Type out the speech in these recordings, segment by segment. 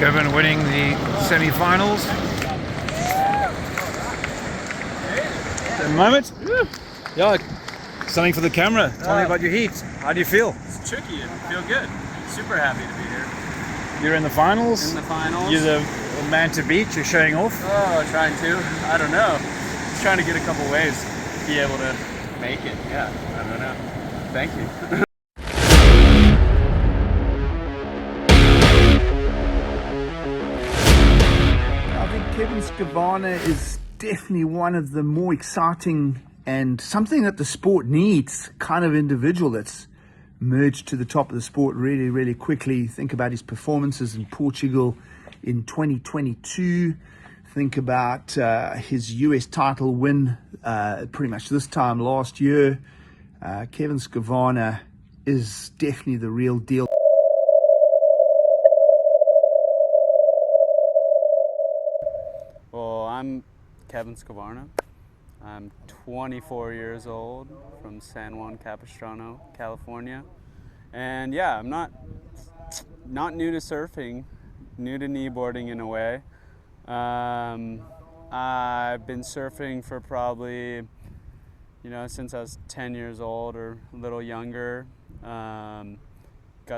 Kevin winning the semi-finals. At the moment, yeah, something for the camera. Tell me about your heat. How do you feel? It's tricky. I feel good. Super happy to be here. You're in the finals. In the finals. You're the man to beat. You're showing off. Oh, trying to. I don't know. Just trying to get a couple waves to be able to make it. Yeah, I don't know. Thank you. I think Kevin Skvarna is definitely one of the more exciting and something that the sport needs kind of individual that's merged to the top of the sport really, really quickly. Think about his performances in Portugal in 2022. Think about his US title win pretty much this time last year. Kevin Skvarna is definitely the real deal. Well, I'm Kevin Skvarna. I'm 24 years old from San Juan Capistrano, California. And yeah, I'm not new to surfing, new to kneeboarding in a way. I've been surfing for probably, since I was 10 years old or a little younger. Got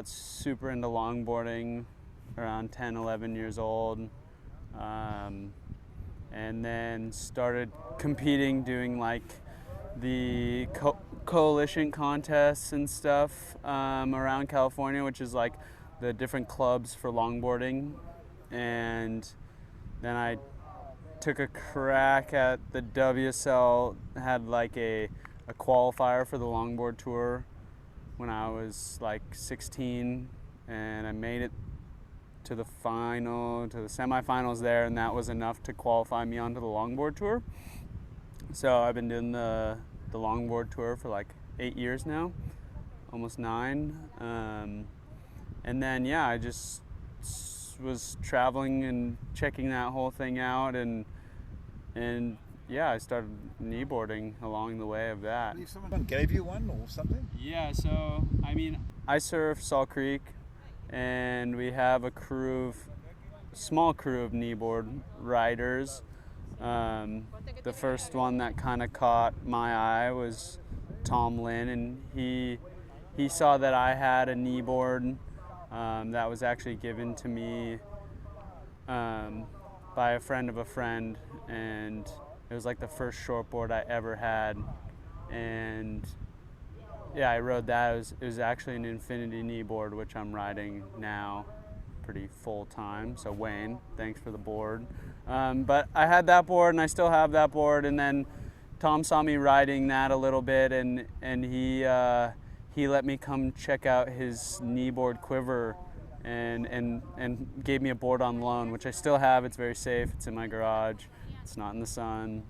super into longboarding around 10, 11 years old. And then started competing, doing like the coalition contests and stuff around California, which is like the different clubs for longboarding. And then I took a crack at the WSL, had like a qualifier for the longboard tour when I was like 16, and I made it to the semifinals there, and that was enough to qualify me onto the longboard tour. So I've been doing the longboard tour for like 8 years now, almost 9. And then yeah, I just was traveling and checking that whole thing out, and yeah, I started kneeboarding along the way of that. Someone gave you one or something? Yeah, so I surf Salt Creek, and we have a small crew of kneeboard riders. The first one that kind of caught my eye was Tom Lynn, and he saw that I had a kneeboard that was actually given to me by a friend of a friend, and it was like the first shortboard I ever had. And yeah, I rode that. It was actually an infinity kneeboard, which I'm riding now pretty full time. So Wayne, thanks for the board. But I had that board, and I still have that board. And then Tom saw me riding that a little bit, and he let me come check out his kneeboard quiver, and gave me a board on loan, which I still have. It's very safe. It's in my garage. It's not in the sun,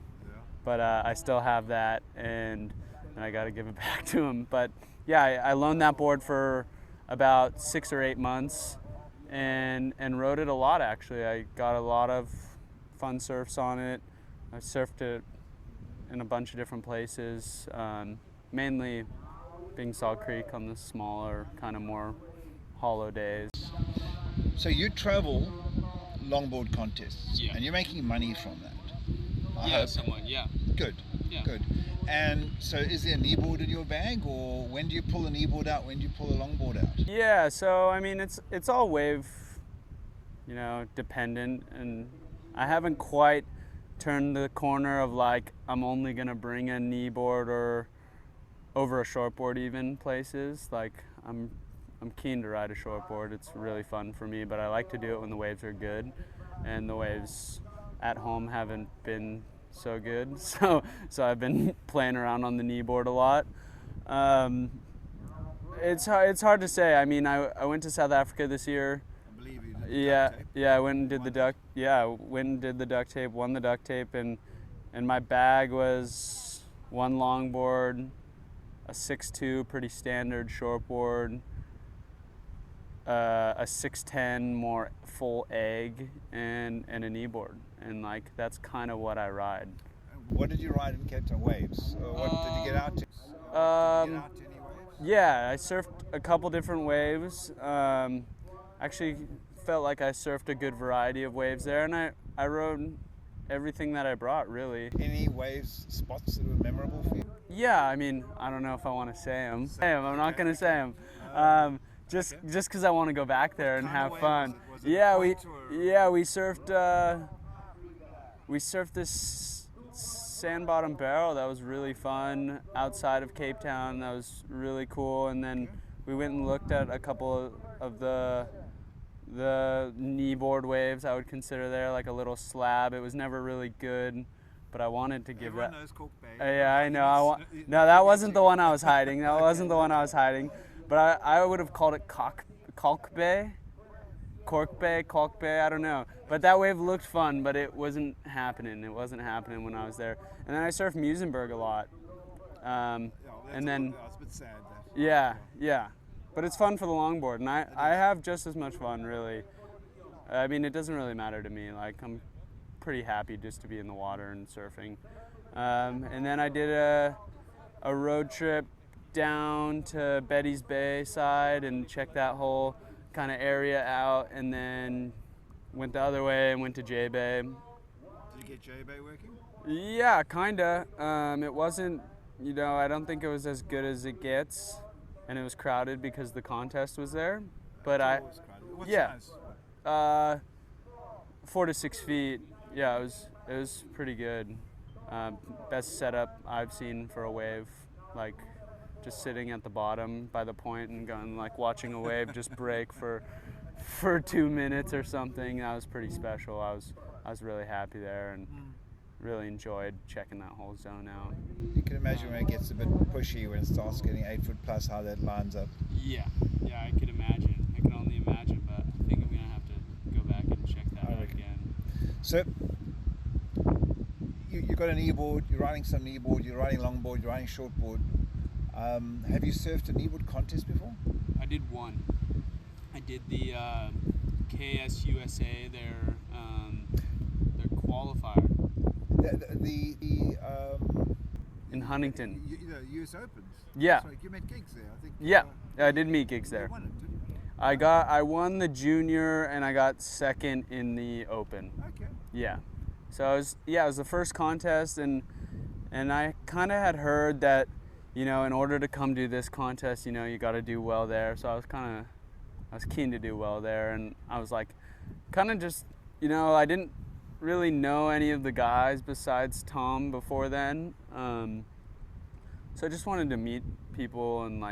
but I still have that, and I got to give it back to him. But yeah, I loaned that board for about 6 or 8 months, and rode it a lot. Actually, I got a lot of fun surfs on it. I surfed it in a bunch of different places, mainly being Salt Creek on the smaller, kind of more hollow days. So you travel longboard contests, Yeah. and you're making money from that. I Yeah, hope. somewhat. Yeah. Good. Yeah. Good. And so is there a kneeboard in your bag, or when do you pull a kneeboard out? When do you pull a longboard out? Yeah, so it's all wave, dependent, and I haven't quite turned the corner of like I'm only gonna bring a kneeboard or over a shortboard even places. Like I'm keen to ride a shortboard. It's really fun for me, but I like to do it when the waves are good, and the waves at home haven't been so good. So I've been playing around on the kneeboard a lot. It's hard to say. I went to South Africa this year. I believe you did. Yeah, I went and did the duct. Yeah, went and did the duct tape. Won the duct tape, and my bag was one longboard, a 6'2", pretty standard shortboard, a 6'10", more full egg, and a kneeboard, and like that's kind of what I ride. What did you ride in Cape Town? Waves? Or what did you get out to? Did you get out to any waves? Yeah, I surfed a couple different waves. Actually, felt like I surfed a good variety of waves there, and I rode everything that I brought, really. Any waves spots that were memorable for you? Yeah, I mean, I don't know if I want to say them. I'm not going to say them. Just because I want to go back there and have fun. Yeah, we surfed this sand bottom barrel that was really fun outside of Cape Town. That was really cool. And then we went and looked at a couple of the kneeboard waves I would consider there, like a little slab. It was never really good, but I wanted to give Everyone that. knows Cork Bay. Yeah, I know. No, that wasn't the one I was hiding. That wasn't the one I was hiding. But I would have called it Cork Bay, I don't know. But that wave looked fun, but it wasn't happening. It wasn't happening when I was there. And then I surfed Musenberg a lot. And then, It's a bit sad that. yeah. But it's fun for the longboard, and I have just as much fun, really. I mean, it doesn't really matter to me. Like, I'm pretty happy just to be in the water and surfing. And then I did a road trip down to Betty's Bay side and checked that whole kind of area out, and then went the other way and went to J Bay. Did you get J Bay working? Yeah, kinda. It wasn't, I don't think it was as good as it gets, and it was crowded because the contest was there. But What yeah, size? 4 to 6 feet. Yeah, it was pretty good. Best setup I've seen for a wave, like just sitting at the bottom by the point and going, like, watching a wave just break for 2 minutes or something. That was pretty special. I was really happy there and really enjoyed checking that whole zone out. You can imagine when it gets a bit pushy, when it starts getting 8 foot plus, how that lines up. Yeah, I could imagine. I can only imagine, but I think I'm gonna have to go back and check that out again. So you've got a kneeboard, you're riding some kneeboard, you're riding longboard, you're riding shortboard. Have you surfed a kneeboard contest before? I did one. I did the KSUSA, their qualifier in Huntington. US Opens. Yeah. So you met gigs there, I think. Yeah, I did meet gigs there. You won it, didn't you? I won the junior and I got second in the open. Okay. Yeah. So it was the first contest, and I kind of had heard that, in order to come do this contest, you got to do well there. So I was keen to do well there, and I was like, kind of just, I didn't really know any of the guys besides Tom before then. So I just wanted to meet people, and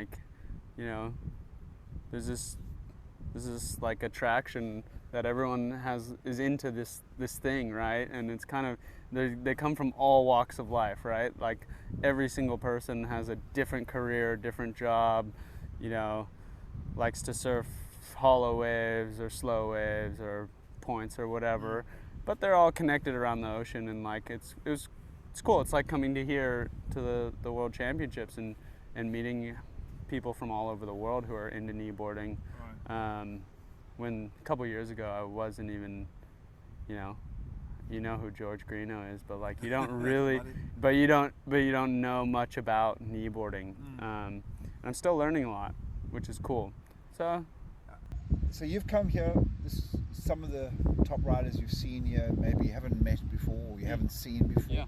there's this like attraction that everyone is into this thing, right? And it's kind of, they come from all walks of life, right? Like every single person has a different career, different job, likes to surf hollow waves or slow waves or points or whatever, but they're all connected around the ocean, and it's cool. It's like coming to here to the World Championships and meeting people from all over the world who are into kneeboarding. Right. When a couple years ago I wasn't even, you know who George Greeno is, but you don't really, but you don't know much about kneeboarding. And I'm still learning a lot, which is cool. So you've come here. Some of the top riders you've seen here, maybe you haven't met before, or you haven't seen before. Yeah.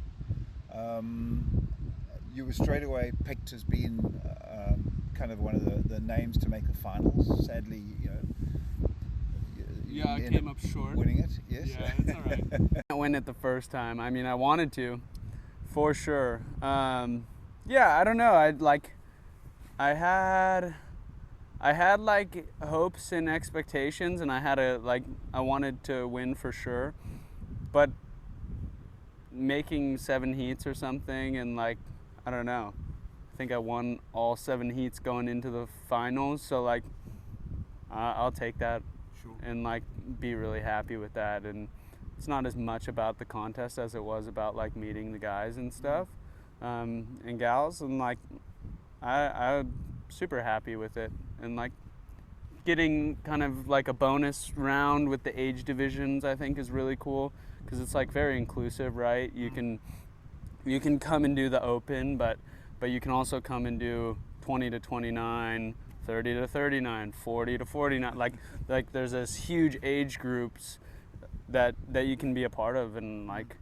You were straight away picked as being kind of one of the names to make the finals. Sadly, yeah, I came up short. Winning it, yes. Yeah, it's all right. I win it the first time. I mean, I wanted to, for sure. Yeah, I don't know. I had hopes and expectations, and I wanted to win for sure. But making 7 heats or something, and I don't know. I think I won all 7 heats going into the finals, so I'll take that. Sure. And be really happy with that. And it's not as much about the contest as it was about meeting the guys and stuff, and gals, and I'm super happy with it. And getting kind of a bonus round with the age divisions, I think is really cool, because it's very inclusive, right? You can come and do the open, but you can also come and do 20 to 29, 30 to 39, 40 to 49. Like there's this huge age groups that you can be a part of, and like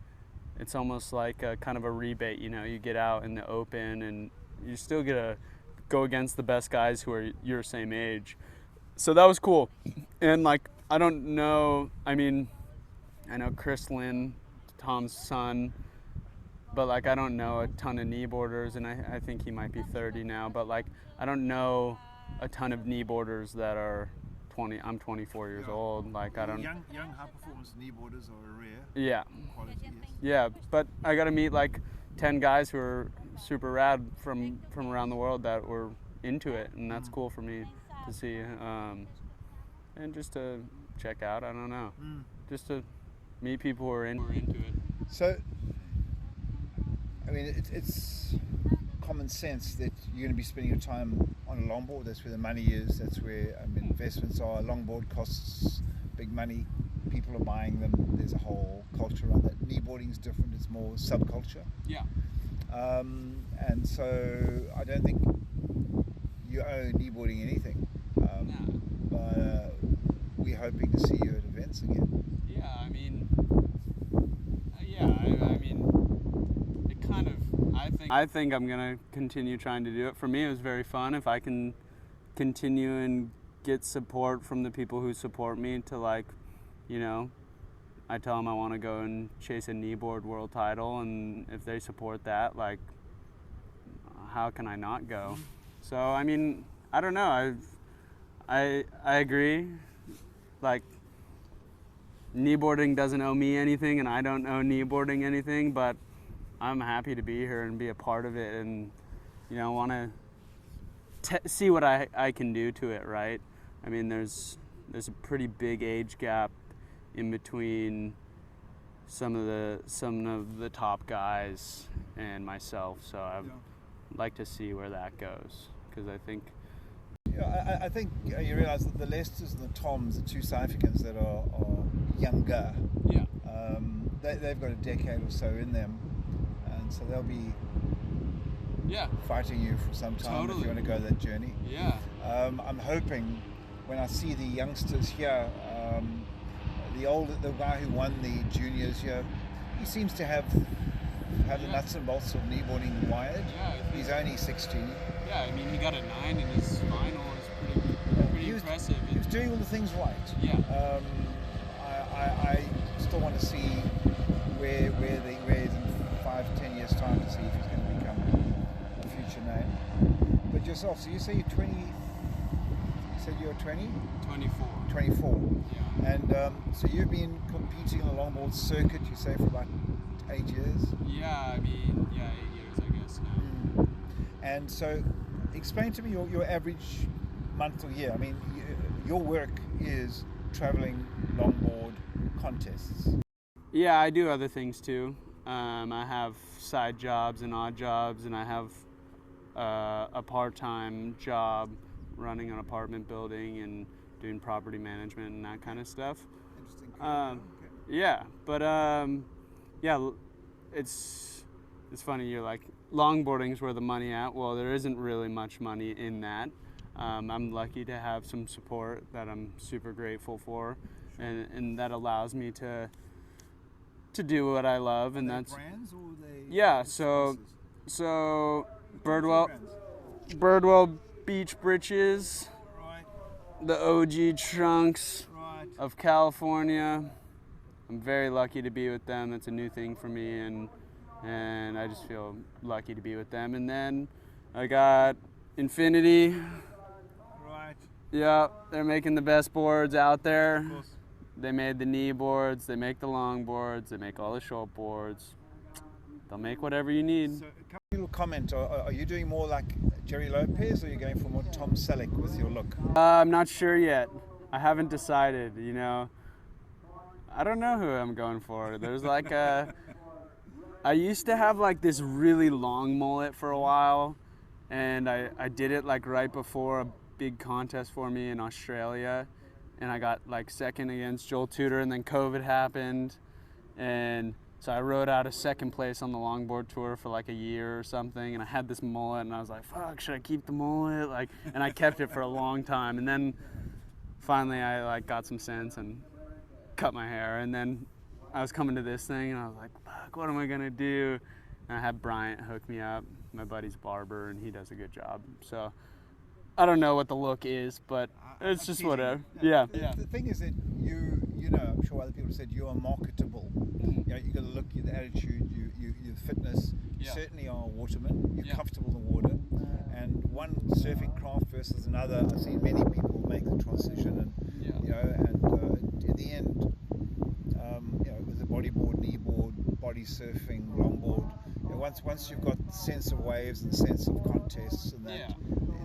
it's almost like a kind of a rebate, you know. You get out in the open and you still get to go against the best guys who are your same age. So that was cool. And like, I don't know, I mean, I know Chris Lynn, Tom's son, but like I don't know a ton of kneeboarders, and I think he might be 30 now, but like I don't know a ton of kneeboarders that are 20. I'm 24 years old. Like I don't. Young high performance kneeboarders are rare. Yeah. Quality, yes. Yeah, but I got to meet like 10 guys who are super rad from around the world that were into it, and that's cool for me to see, and just to check out. I don't know, just to meet people who are into it. So, I mean, it's common sense that you're going to be spending your time on a longboard. That's where the money is. That's where investments are. A longboard costs big money. People are buying them. There's a whole culture around that. Kneeboarding is different. It's more subculture. Yeah. And so I don't think you owe kneeboarding anything. But we're hoping to see you at events again. Yeah, I mean, I mean, it kind of. I think I'm gonna continue trying to do it. For me, it was very fun. If I can continue and get support from the people who support me to, like, you know, I tell them I want to go and chase a kneeboard world title, and if they support that, like, how can I not go? So I mean, I don't know. I agree. Like, kneeboarding doesn't owe me anything, and I don't owe kneeboarding anything, but I'm happy to be here and be a part of it, and, you know, want to see what I can do to it, right? I mean, there's a pretty big age gap in between some of the top guys and myself, so I'd like to see where that goes, because I think. Yeah, I think you realise that the Lesters and the Toms, the two South Africans that are younger, they've got a decade or so in them, and so they'll be fighting you for some time if you want to go that journey. Yeah. I'm hoping when I see the youngsters here, the guy who won the juniors here, he seems to have the nuts and bolts of kneeboarding wired. Yeah, he's only 16. Yeah, I mean, he got a 9 in his final. It's pretty impressive. He was doing all the things right. Yeah. I still want to see where he's in 5-10 years time to see if he's going to become a future name. But yourself, so you say you're 20. You said you're 20. 24. 24. Yeah. And so you've been competing on the longboard circuit, you say, for about 8 years? Yeah, I mean, 8 years, I guess now. And so, explain to me your average month or year. I mean, your work is traveling longboard contests. Yeah, I do other things too. I have side jobs and odd jobs, and I have a part-time job running an apartment building and doing property management and that kind of stuff. Interesting. Okay. Yeah, but it's funny. You're like, longboarding's where the money at. Well, there isn't really much money in that. I'm lucky to have some support that I'm super grateful for, and that allows me to do what I love, and that's brands or so Birdwell Beach Britches, right, the OG Trunks right, of California. I'm very lucky to be with them. It's a new thing for me, and I just feel lucky to be with them. And then I got Infinity. right. Yeah, they're making the best boards out there. Of course. They made the knee boards, they make the long boards, they make all the short boards. They'll make whatever you need. So, a little comment. Are you doing more like Jerry Lopez, or are you going for more Tom Selleck with your look? I'm not sure yet. I haven't decided, you know. I don't know who I'm going for. There's like I used to have like this really long mullet for a while, and I did it like right before a big contest for me in Australia, and I got like second against Joel Tudor, and then COVID happened, and So I rode out a second place on the longboard tour for like a year or something, and I had this mullet, and I was like, fuck, should I keep the mullet? Like, and I kept it for a long time, and then finally I like got some sense and cut my hair, and then I was coming to this thing, and I was like, fuck, what am I gonna do? And I had Bryant hook me up, my buddy's barber, and he does a good job. So I don't know what the look is, but it's just whatever. Yeah. The thing is that you know, I'm sure other people said you are marketable. You know, you got the look, you the attitude, your fitness. You certainly are a waterman. You're comfortable in the water, and one surfing craft versus another. I've seen many people make the transition, and you know, and in the end, you know, with the bodyboard, kneeboard, body surfing, longboard. You know, once you've got the sense of waves and the sense of contests, and that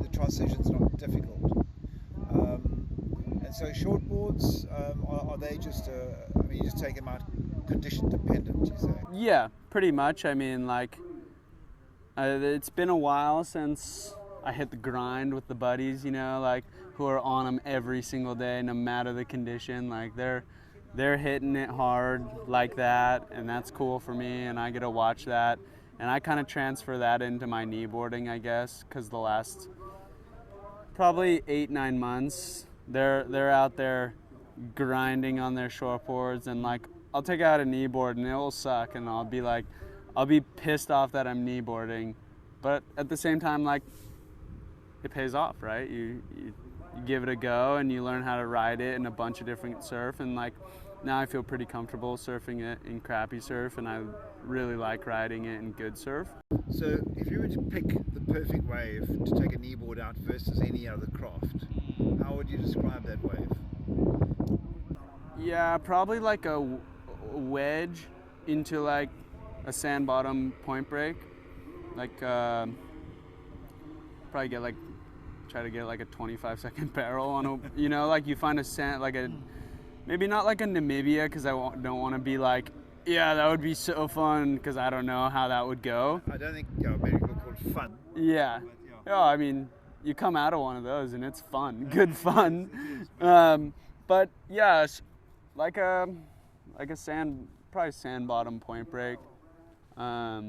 the transition's not difficult. And so shortboards, are they just? I mean, you just take them out condition dependent, you say? Yeah, pretty much. I mean, like, it's been a while since I hit the grind with the buddies, you know, like, who are on them every single day, no matter the condition. Like, they're hitting it hard like that, and that's cool for me, and I get to watch that. And I kind of transfer that into my kneeboarding, I guess, because the last probably 8-9 months, they're out there grinding on their shortboards, and like, I'll take out a kneeboard and it will suck, and I'll be pissed off that I'm kneeboarding, but at the same time, like, it pays off, right? You give it a go and you learn how to ride it in a bunch of different surf, and like, now I feel pretty comfortable surfing it in crappy surf, and I really like riding it in good surf. So if you were to pick the perfect wave to take a kneeboard out versus any other craft, how would you describe that wave? Yeah, probably like a wedge into like a sand bottom point break. Like, probably try to get like a 25-second barrel on a, you know, like you find a sand, like a, maybe not like a Namibia, because I don't want to be like, yeah, that would be so fun, because I don't know how that would go. I don't think many people call it fun. Yeah. Yeah, I mean, you come out of one of those and it's fun, good fun. But yeah, like a probably sand bottom point break. I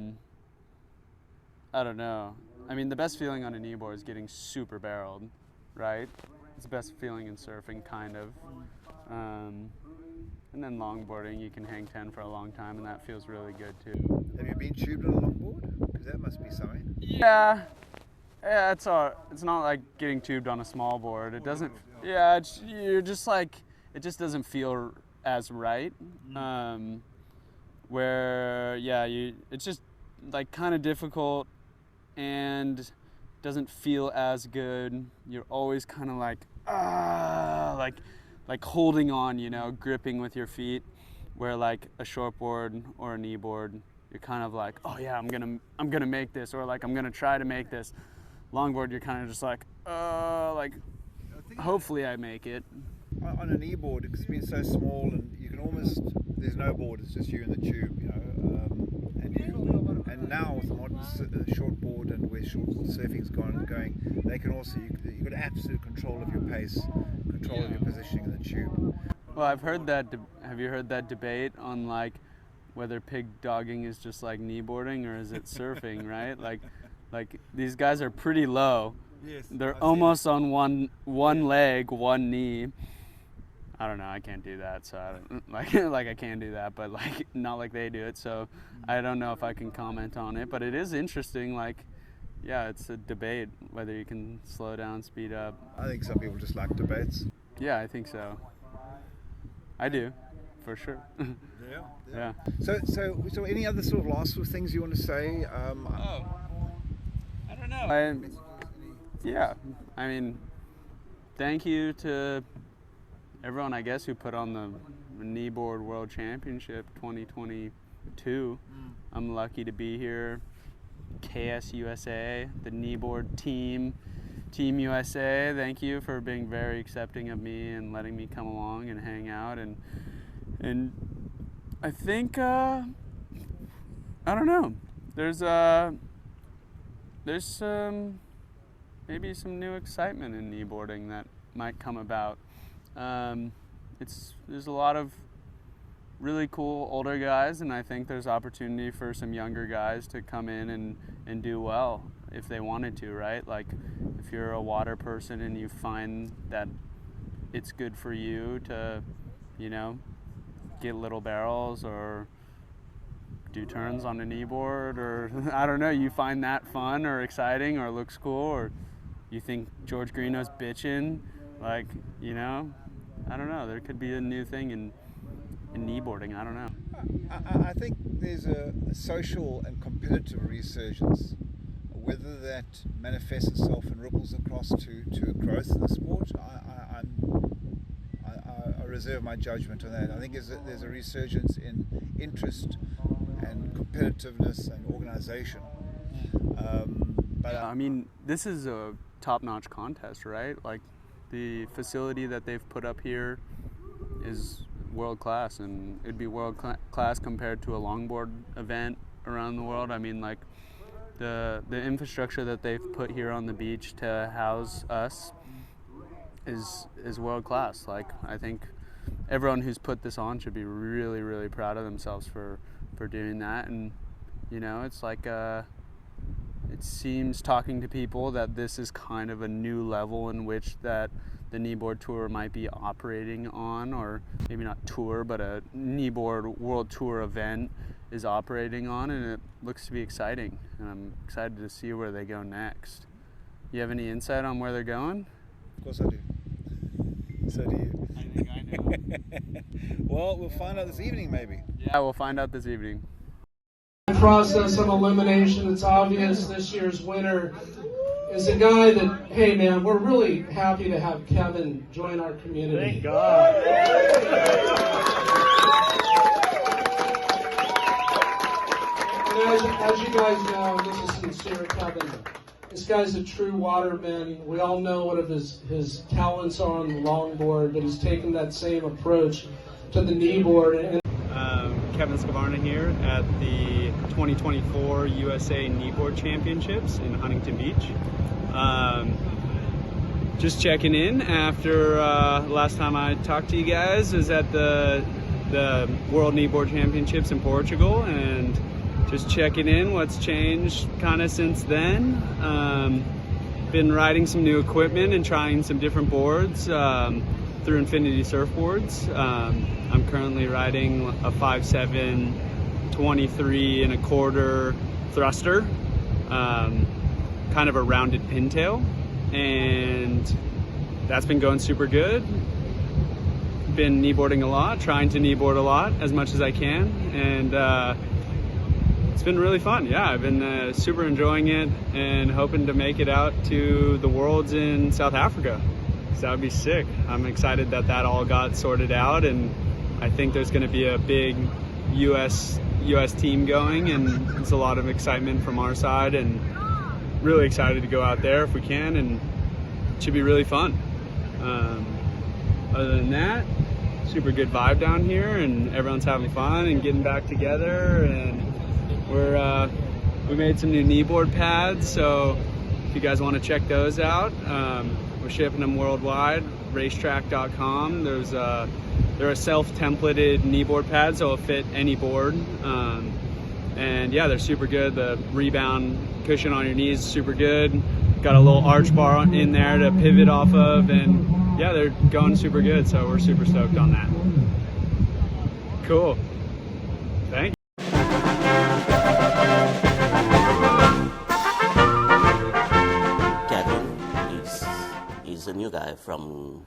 don't know. I mean, the best feeling on a kneeboard is getting super barreled, right? It's the best feeling in surfing, kind of. And then longboarding, you can hang 10 for a long time, and that feels really good too. Have you been tubed on a longboard? Because that must be something. Yeah, it's not like getting tubed on a small board. It doesn't. Yeah, you're just like, it just doesn't feel as right. Where it's just like kind of difficult and doesn't feel as good. You're always kind of like like holding on, you know, gripping with your feet. Where like a shortboard or a kneeboard, you're kind of like, oh yeah, I'm gonna make this, or like I'm gonna try to make this. Longboard, you're kind of just like hopefully I make it. On a kneeboard, it's been so small, and you can almost, there's no board, it's just you and the tube, you know. And now with the modern shortboard and where shortboard surfing's going, they can also, you've got absolute control of your pace, control of your positioning in the tube. Well, I've heard that. Have you heard that debate on like whether pig dogging is just like kneeboarding or is it surfing, right? Like these guys are pretty low. Yes, they're almost on one leg, one knee. I don't know. I can't do that, so I don't, like I can do that, but like not like they do it. So I don't know if I can comment on it. But it is interesting. Like, yeah, it's a debate whether you can slow down, speed up. I think some people just like debates. Yeah, I think so. I do, for sure. Yeah. So any other sort of last sort of things you want to say? I don't know. Yeah, I mean, thank you to everyone, I guess, who put on the Kneeboard World Championship 2022. I'm lucky to be here. KSUSA, the Kneeboard Team USA, thank you for being very accepting of me and letting me come along and hang out. And I think, I don't know, there's maybe some new excitement in kneeboarding that might come about. There's a lot of really cool older guys, and I think there's opportunity for some younger guys to come in and do well if they wanted to, right? Like if you're a water person and you find that it's good for you to, you know, get little barrels or do turns on a kneeboard, or I don't know, you find that fun or exciting or looks cool, or you think George Greeno's bitching, like, you know, I don't know, there could be a new thing in kneeboarding, I don't know. I think there's a social and competitive resurgence. Whether that manifests itself and ripples across to a growth in the sport, I reserve my judgment on that. I think there's a resurgence in interest and competitiveness and organisation. I mean, this is a top-notch contest, right? Like the facility that they've put up here is world-class, and it'd be world-class compared to a longboard event around the world. I mean, like the infrastructure that they've put here on the beach to house us is world-class. Like, I think everyone who's put this on should be really, really proud of themselves for doing that. And you know, it's like it seems, talking to people, that this is kind of a new level in which that the Kneeboard Tour might be operating on, or maybe not tour, but a Kneeboard World Tour event is operating on, and it looks to be exciting, and I'm excited to see where they go next. You have any insight on where they're going? Of course I do. So do you. I think I know. Well, we'll find out this evening, maybe. Yeah, we'll find out this evening. Process of elimination, it's obvious this year's winner is a guy that, hey man, we're really happy to have Kevin join our community. Thank God. And as you guys know, this is sincere Kevin. This guy's a true waterman. We all know what of his talents are on the longboard, but he's taken that same approach to the kneeboard. And Kevin Skvarna here at the 2024 USA Kneeboard Championships in Huntington Beach. Just checking in after last time I talked to you guys was at the World Kneeboard Championships in Portugal, and just checking in what's changed kind of since then. Been riding some new equipment and trying some different boards through Infinity Surfboards. I'm currently riding a 5.7 23.25 thruster, kind of a rounded pintail, and that's been going super good. Been kneeboarding a lot, trying to kneeboard a lot as much as I can, and it's been really fun. Yeah, I've been super enjoying it and hoping to make it out to the Worlds in South Africa. So that would be sick. I'm excited that that all got sorted out, and I think there's going to be a big US team going, and there's a lot of excitement from our side, and really excited to go out there if we can, and it should be really fun. Other than that, super good vibe down here, and everyone's having fun and getting back together, and we made some new kneeboard pads, so if you guys want to check those out, we're shipping them worldwide. Racetrack.com. They're a self-templated kneeboard pad, so it'll fit any board. And yeah, they're super good. The rebound cushion on your knees is super good. Got a little arch bar in there to pivot off of, and yeah, they're going super good. So we're super stoked on that. Cool. Thank you. He's a new guy from.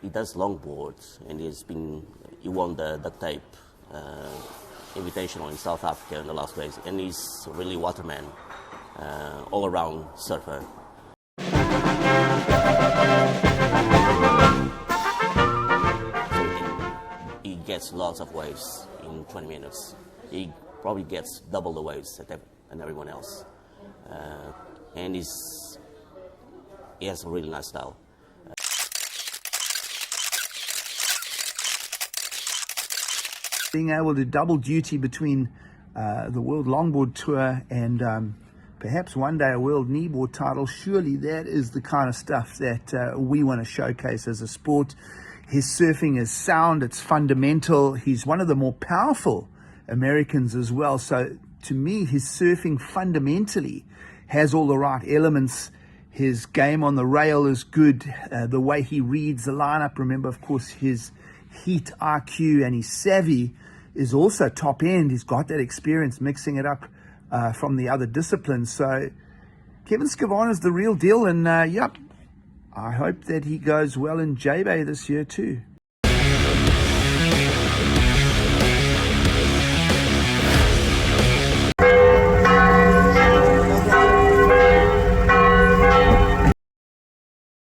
He does longboards, and he won the duct tape invitational in South Africa in the last race, and he's really waterman, all around surfer. So he gets lots of waves in 20 minutes. He probably gets double the waves than everyone else, and he has a really nice style. Being able to double duty between the World Longboard Tour and perhaps one day a World Kneeboard title, surely that is the kind of stuff that we want to showcase as a sport. His surfing is sound, it's fundamental. He's one of the more powerful Americans as well. So to me, his surfing fundamentally has all the right elements. His game on the rail is good. The way he reads the lineup, remember, of course, his heat IQ and his savvy is also top end. He's got that experience mixing it up from the other disciplines. So Kevin Skvarna is the real deal. And yep, I hope that he goes well in J-Bay this year too.